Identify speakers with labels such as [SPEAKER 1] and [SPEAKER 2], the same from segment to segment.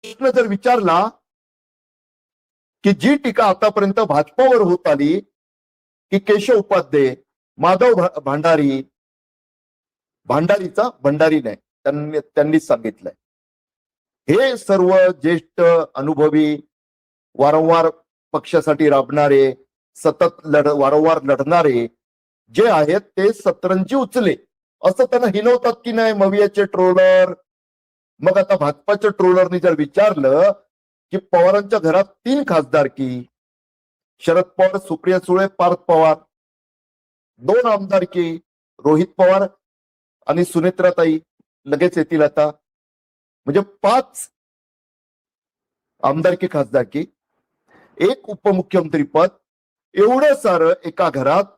[SPEAKER 1] प्रश्न जर विचारला की जी टीका आतापर्यंत भाजपावर होत आली की केशव उपाध्ये, माधव भांडारी, भंडारी नाही, त्यांनीच सांगितलंय, हे सर्व ज्येष्ठ अनुभवी वारंवार पक्षासाठी राबणारे, सतत वारंवार लढणारे जे आहेत ते सतरंजी उचले असं त्यांना हिनवतात की नाही मवियाचे ट्रोलर. मग आता भाजपाच्या ट्रोलरनी जर विचारलं की पवारांच्या घरात 3 खासदारकी, शरद पवार, सुप्रिया सुळे, पार्थ पवार, 2 आमदारकी, रोहित पवार आणि सुनेत्राताई लगेच येतील आता, म्हणजे 5 आमदारकी खासदारकी, 1 उपमुख्यमंत्री पद, एवढं सारं एका घरात.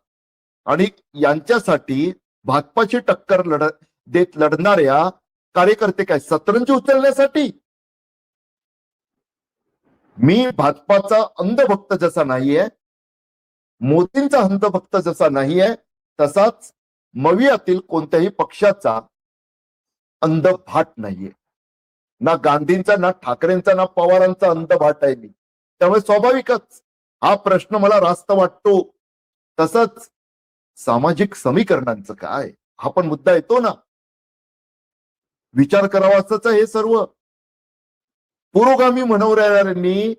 [SPEAKER 1] आणि यांच्यासाठी भाजपाची टक्कर देत लढणाऱ्या कार्यकर्ते काय सतरंजी उचलण्यासाठी. मी भाजपाचा अंधभक्त जसा नाहीये, मोदींचा अंधभक्त जसा नाहीये, तसाच मवियातील कोणत्याही पक्षाचा अंधभाट नाहीये. ना गांधींचा, ना ठाकरेंचा, ना पवारांचा अंधभाट आहे मी. त्यामुळे स्वाभाविकच हा प्रश्न मला रास्त वाटतो. तसंच सामाजिक समीकरणांचं काय हा पण मुद्दा येतो ना. विचार करावा असंच हे सर्व. पुरोगामी म्हणणाऱ्यांनी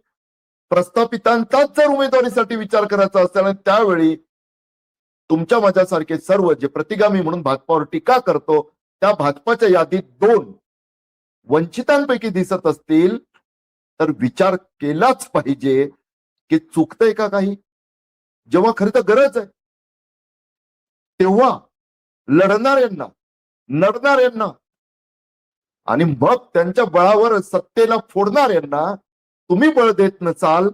[SPEAKER 1] प्रस्थापितांचाच जर उमेदवारीसाठी विचार करायचा असेल आणि त्यावेळी तुमच्या माझ्यासारखे सर्व जे प्रतिगामी म्हणून भाजपावर टीका करतो त्या भाजपाच्या यादीत 2 वंचितांपैकी दिसत असतील तर विचार केलाच पाहिजे की चुकतंय का काही. जेव्हा खरं तर गरज आहे तेव्हा लढणाऱ्यांना आणि मग त्यांच्या बळावर सत्तेला फोडणाऱ्यांना तुम्ही बळ देत नसाल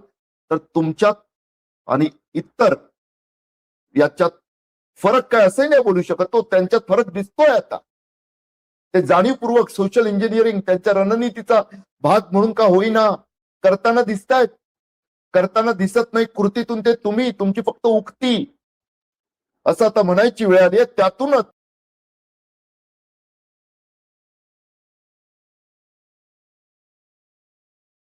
[SPEAKER 1] तर तुमच्यात आणि इतर याच्यात फरक काय असंही नाही बोलू शकत. तो त्यांच्यात फरक दिसतोय आता. ते जाणीवपूर्वक सोशल इंजिनिअरिंग त्यांच्या रणनीतीचा भाग म्हणून का होईना करताना दिसतायत. करताना दिसत नाही कृतीतून ते तुम्ही, तुमची फक्त उक्ती असं आता म्हणायची वेळ आली आहे. त्यातूनच